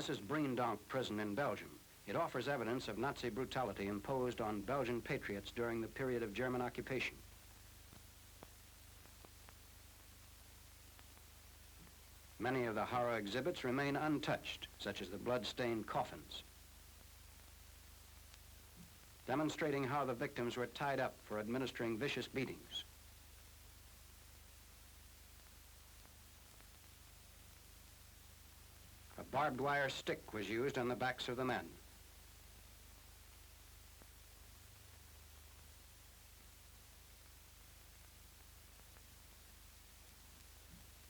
This is Breendonk prison in Belgium. It offers evidence of Nazi brutality imposed on Belgian patriots during the period of German occupation. Many of the horror exhibits remain untouched, such as the blood-stained coffins, demonstrating how the victims were tied up for administering vicious beatings. A barbed wire stick was used on the backs of the men.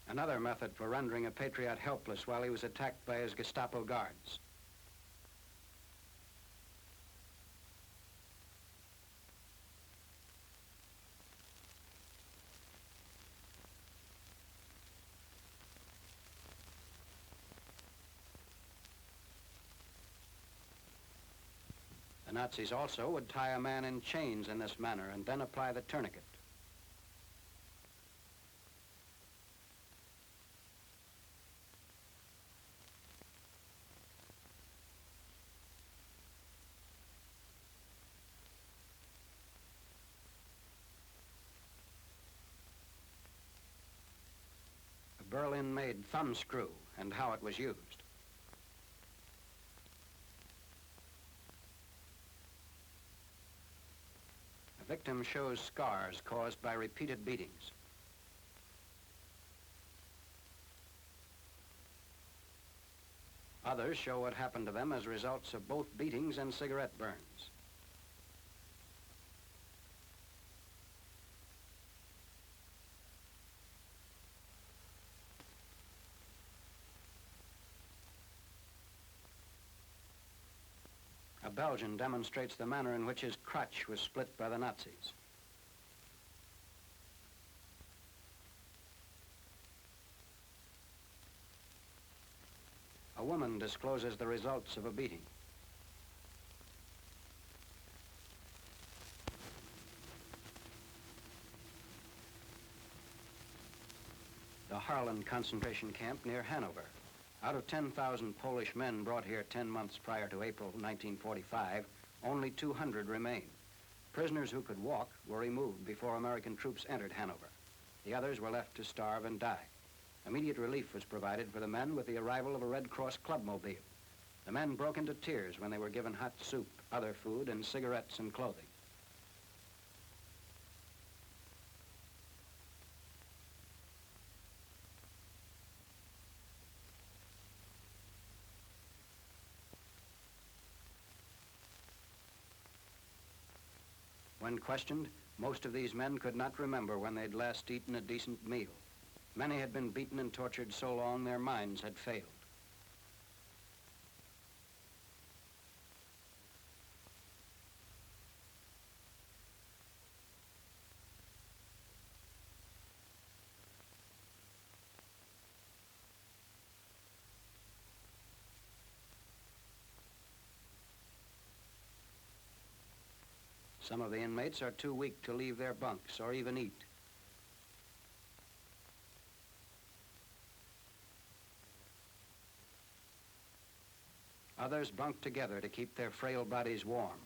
Another method for rendering a patriot helpless while he was attacked by his Gestapo guards. The Nazis also would tie a man in chains in this manner and then apply the tourniquet. A Berlin-made thumb screw and how it was used. The victim shows scars caused by repeated beatings. Others show what happened to them as results of both beatings and cigarette burns. A Belgian demonstrates the manner in which his crotch was split by the Nazis. A woman discloses the results of a beating. The Harlan concentration camp near Hanover. Out of 10,000 Polish men brought here 10 months prior to April 1945, only 200 remain. Prisoners who could walk were removed before American troops entered Hanover. The others were left to starve and die. Immediate relief was provided for the men with the arrival of a Red Cross clubmobile. The men broke into tears when they were given hot soup, other food, and cigarettes and clothing. When questioned, most of these men could not remember when they'd last eaten a decent meal. Many had been beaten and tortured so long their minds had failed. Some of the inmates are too weak to leave their bunks or even eat. Others bunk together to keep their frail bodies warm.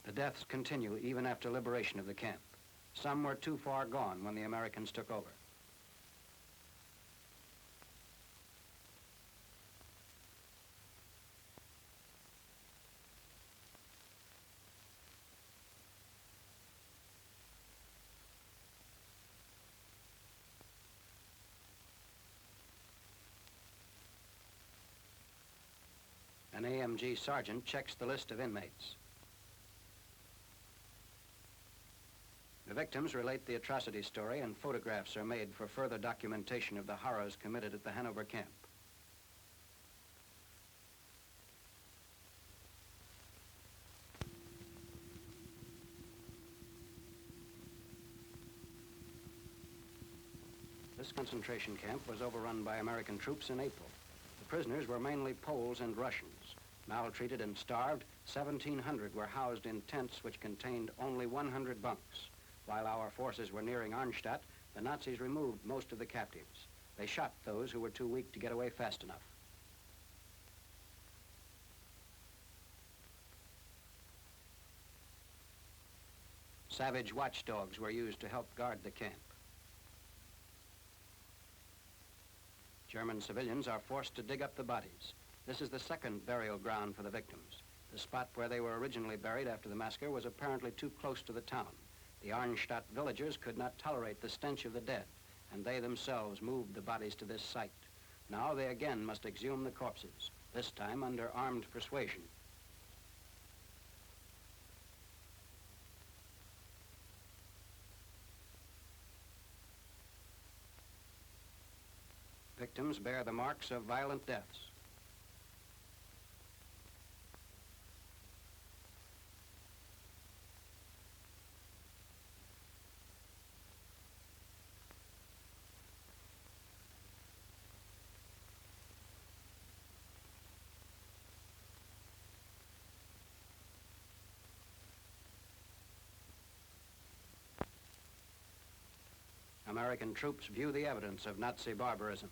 The deaths continue even after liberation of the camp. Some were too far gone when the Americans took over. An AMG sergeant checks the list of inmates. The victims relate the atrocity story and photographs are made for further documentation of the horrors committed at the Hanover camp. This concentration camp was overrun by American troops in April. The prisoners were mainly Poles and Russians. Maltreated and starved, 1,700 were housed in tents which contained only 100 bunks. While our forces were nearing Arnstadt, the Nazis removed most of the captives. They shot those who were too weak to get away fast enough. Savage watchdogs were used to help guard the camp. German civilians are forced to dig up the bodies. This is the second burial ground for the victims. The spot where they were originally buried after the massacre was apparently too close to the town. The Arnstadt villagers could not tolerate the stench of the dead, and they themselves moved the bodies to this site. Now they again must exhume the corpses, this time under armed persuasion. Victims bear the marks of violent deaths. American troops view the evidence of Nazi barbarism.